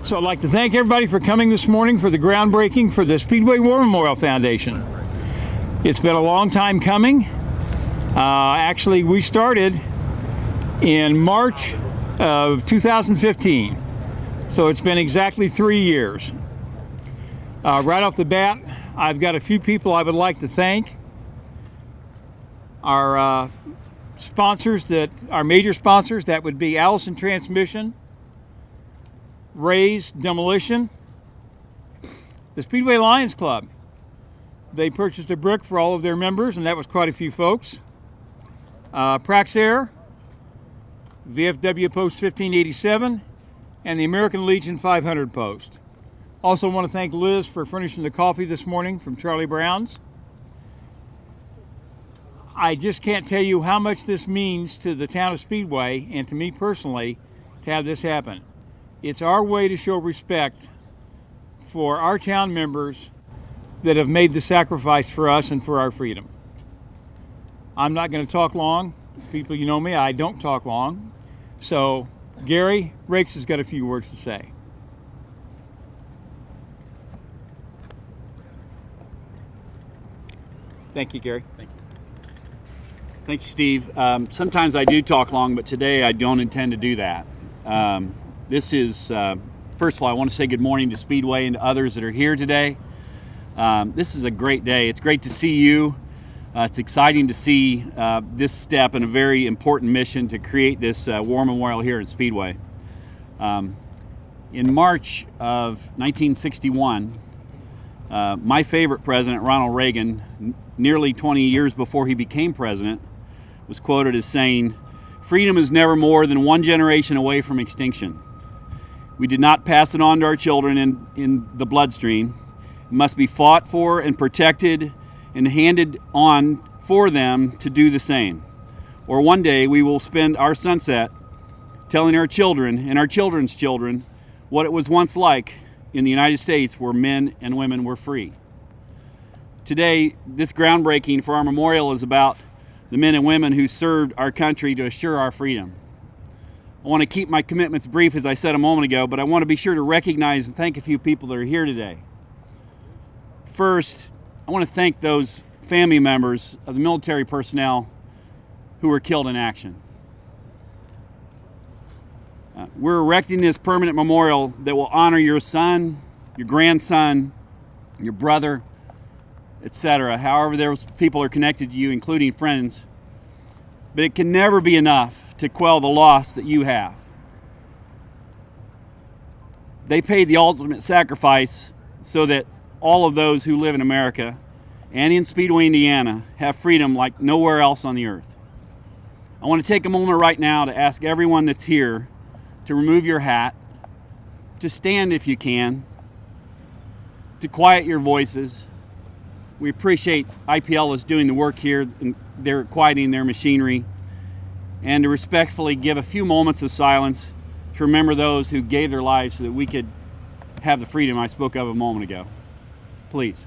So I'd like to thank everybody for coming this morning for the groundbreaking for the Speedway War Memorial Foundation. It's been a long time coming. Actually, we started in March of 2015. So it's been exactly 3 years. Right off the bat, I've got a few people I would like to thank. Our sponsors, our major sponsors, that would be Allison Transmission, Ray's Demolition, the Speedway Lions Club. They purchased a brick for all of their members, and that was quite a few folks. Praxair, VFW Post 1587, and the American Legion 500 Post. Also want to thank Liz for furnishing the coffee this morning from Charlie Brown's. I just can't tell you how much this means to the town of Speedway and to me personally to have this happen. It's our way to show respect for our town members that have made the sacrifice for us and for our freedom. I'm not going to talk long. People, you know me, I don't talk long. So Gary Rakes has got a few words to say. Thank you, Gary. Thank you. Thank you, Steve. Sometimes I do talk long, but today I don't intend to do that. This is, first of all, I want to say good morning to Speedway and to others that are here today. This is a great day. It's great to see you. It's exciting to see this step in a very important mission to create this war memorial here at Speedway. In March of 1961, my favorite president, Ronald Reagan, nearly 20 years before he became president, was quoted as saying, "Freedom is never more than one generation away from extinction. We did not pass it on to our children in the bloodstream. It must be fought for and protected and handed on for them to do the same. Or one day we will spend our sunset telling our children and our children's children what it was once like in the United States where men and women were free." Today, this groundbreaking for our memorial is about the men and women who served our country to assure our freedom. I want to keep my commitments brief, as I said a moment ago, but I want to be sure to recognize and thank a few people that are here today. First, I want to thank those family members of the military personnel who were killed in action. We're erecting this permanent memorial that will honor your son, your grandson, your brother, etc. However those people are connected to you, including friends. But it can never be enough to quell the loss that you have. They paid the ultimate sacrifice so that all of those who live in America and in Speedway, Indiana, have freedom like nowhere else on the earth. I want to take a moment right now to ask everyone that's here to remove your hat, to stand if you can, to quiet your voices. We appreciate IPL is doing the work here, and they're quieting their machinery, and to respectfully give a few moments of silence to remember those who gave their lives so that we could have the freedom I spoke of a moment ago. Please.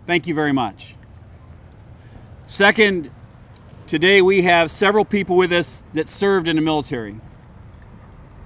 Thank you very much. Second, today we have several people with us that served in the military.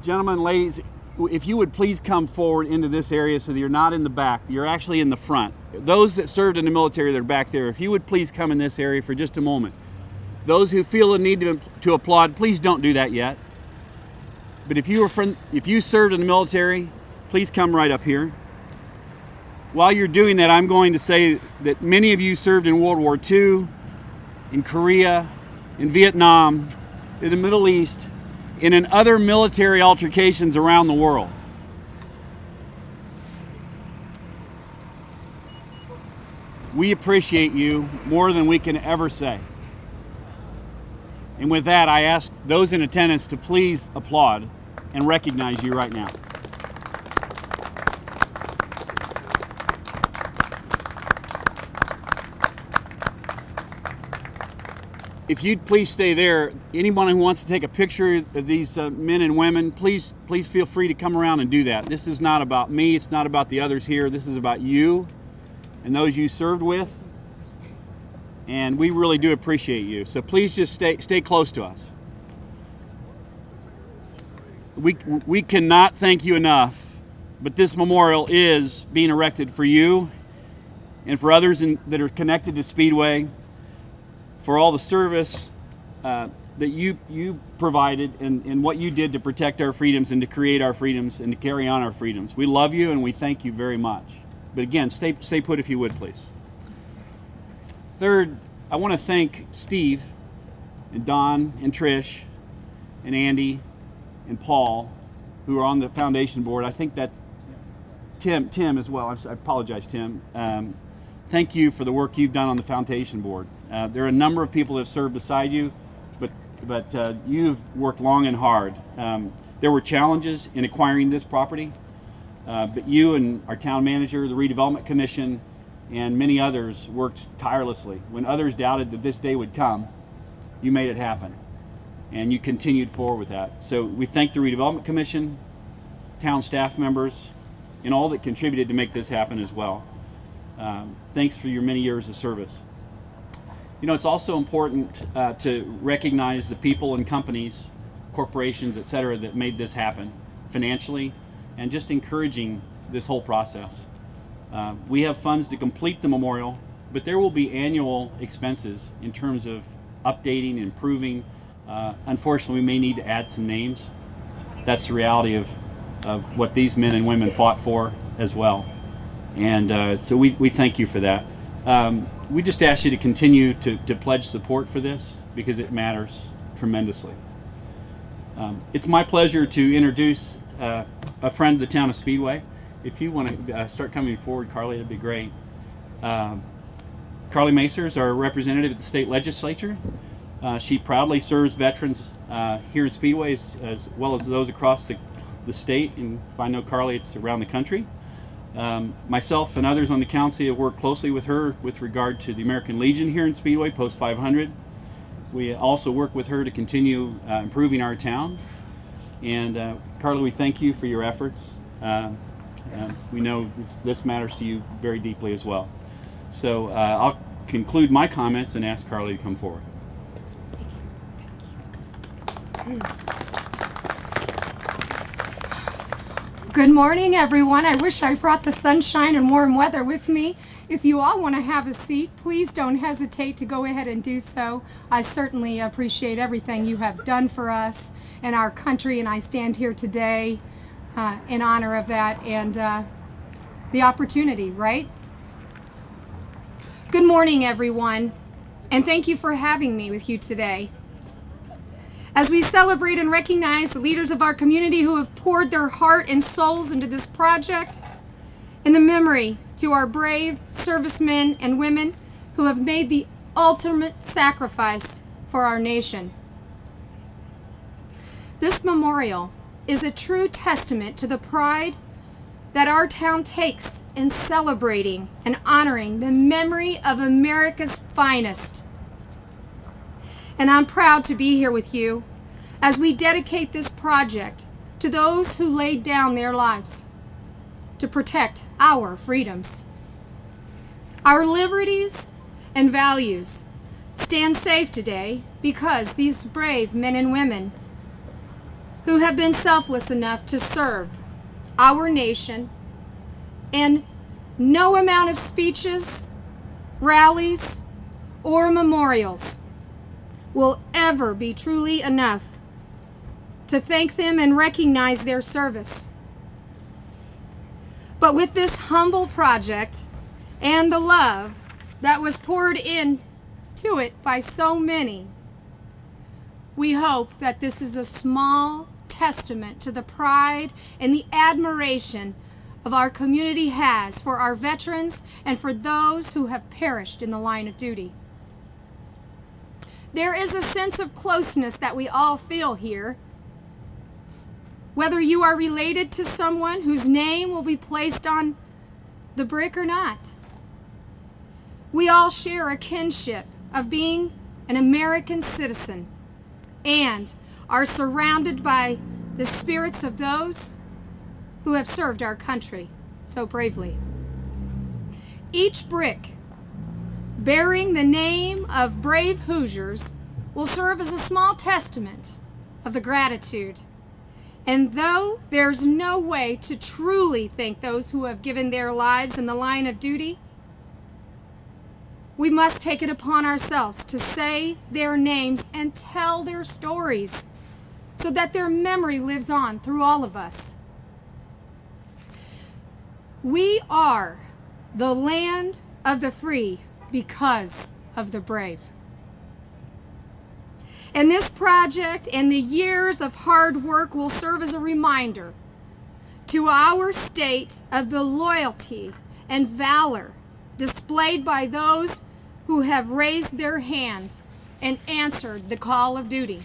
Gentlemen, ladies, if you would please come forward into this area so that you're not in the back, you're actually in the front. Those that served in the military that are back there, if you would please come in this area for just a moment. Those who feel the need to applaud, please don't do that yet. But if you served in the military, please come right up here. While you're doing that, I'm going to say that many of you served in World War II, in Korea, in Vietnam, in the Middle East, and in other military altercations around the world. We appreciate you more than we can ever say. And with that, I ask those in attendance to please applaud and recognize you right now. If you'd please stay there, anyone who wants to take a picture of these men and women, please feel free to come around and do that. This is not about me, it's not about the others here, this is about you and those you served with. and we really do appreciate you. So please just stay close to us. We cannot thank you enough, but this memorial is being erected for you and for others that are connected to Speedway, for all the service that you provided and what you did to protect our freedoms and to create our freedoms and to carry on our freedoms. We love you and we thank you very much. But again, stay put if you would, please. Third, I want to thank Steve and Don and Trish and Andy and Paul, who are on the foundation board. I think that's Tim as well. I apologize, Tim. Thank you for the work you've done on the foundation board. There are a number of people that have served beside you, but you've worked long and hard. There were challenges in acquiring this property, but you and our town manager, the redevelopment commission, and many others worked tirelessly. When others doubted that this day would come, you made it happen, and you continued forward with that. So we thank the redevelopment commission, town staff members, and all that contributed to make this happen as well. Thanks for your many years of service. You know, it's also important to recognize the people and companies, corporations, etc., that made this happen financially and just encouraging this whole process. We have funds to complete the memorial, but there will be annual expenses in terms of updating, improving. Unfortunately, we may need to add some names. That's the reality of what these men and women fought for as well. And so we thank you for that. We just ask you to continue to pledge support for this because it matters tremendously. It's my pleasure to introduce a friend of the town of Speedway. If you want to start coming forward, Carly, that'd be great. Carly Macer is our representative at the state legislature. She proudly serves veterans here in Speedway as well as those across the state, and if I know Carly, it's around the country. Myself and others on the council have worked closely with her with regard to the American Legion here in Speedway, Post 500. We also work with her to continue improving our town. And Carly, we thank you for your efforts. We know this matters to you very deeply as well. So I'll conclude my comments and ask Carly to come forward. Good morning, everyone. I wish I brought the sunshine and warm weather with me. If you all want to have a seat, please don't hesitate to go ahead and do so. I certainly appreciate everything you have done for us and our country, and I stand here today in honor of that and the opportunity, right? Good morning, everyone, and thank you for having me with you today. As we celebrate and recognize the leaders of our community who have poured their heart and souls into this project, in the memory to our brave servicemen and women who have made the ultimate sacrifice for our nation. This memorial is a true testament to the pride that our town takes in celebrating and honoring the memory of America's finest. And I'm proud to be here with you as we dedicate this project to those who laid down their lives to protect our freedoms. Our liberties and values stand safe today because these brave men and women who have been selfless enough to serve our nation, and no amount of speeches, rallies, or memorials will ever be truly enough to thank them and recognize their service. But with this humble project and the love that was poured into it by so many, we hope that this is a small testament to the pride and the admiration of our community has for our veterans and for those who have perished in the line of duty. There is a sense of closeness that we all feel here. Whether you are related to someone whose name will be placed on the brick or not, we all share a kinship of being an American citizen and are surrounded by the spirits of those who have served our country so bravely. Each brick bearing the name of brave Hoosiers will serve as a small testament of the gratitude. And though there's no way to truly thank those who have given their lives in the line of duty, we must take it upon ourselves to say their names and tell their stories so that their memory lives on through all of us. We are the land of the free because of the brave. And this project and the years of hard work will serve as a reminder to our state of the loyalty and valor displayed by those who have raised their hands and answered the call of duty.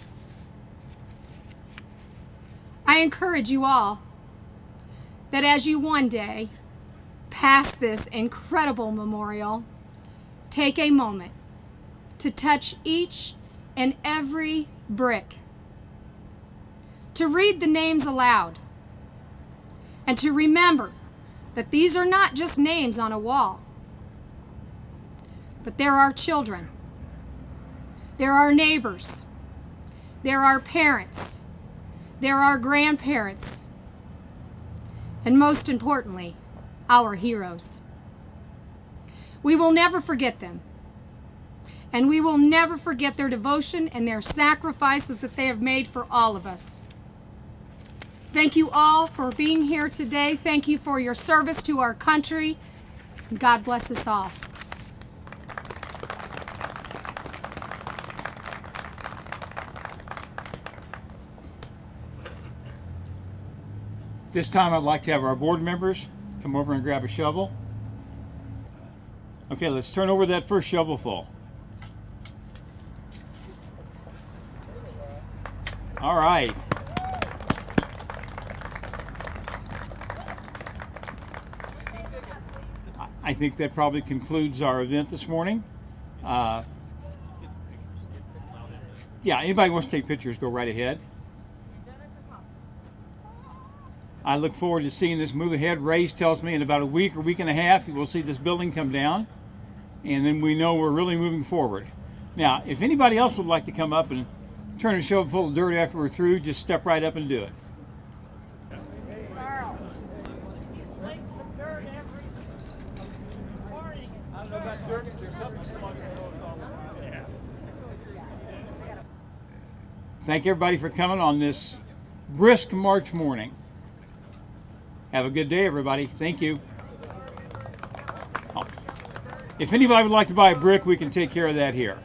I encourage you all that as you one day pass this incredible memorial, take a moment to touch each and every brick, to read the names aloud, and to remember that these are not just names on a wall, but there are children, there are neighbors, there are parents, there are grandparents, and most importantly, our heroes. We will never forget them, and we will never forget their devotion and their sacrifices that they have made for all of us. Thank you all for being here today. Thank you for your service to our country. God bless us all. This time I'd like to have our board members come over and grab a shovel. Okay, let's turn over that first shovelful. All right. I think that probably concludes our event this morning. Yeah, anybody who wants to take pictures, go right ahead. I look forward to seeing this move ahead. Ray's tells me in about a week or week and a half, we'll see this building come down, and then we know we're really moving forward. Now, if anybody else would like to come up and turn a shovel full of dirt after we're through, just step right up and do it. Carl, he's laying some dirt every morning. I don't know about dirt, but there's something slugging goes on. Yeah. Thank everybody for coming on this brisk March morning. Have a good day, everybody. Thank you. Oh. If anybody would like to buy a brick, we can take care of that here.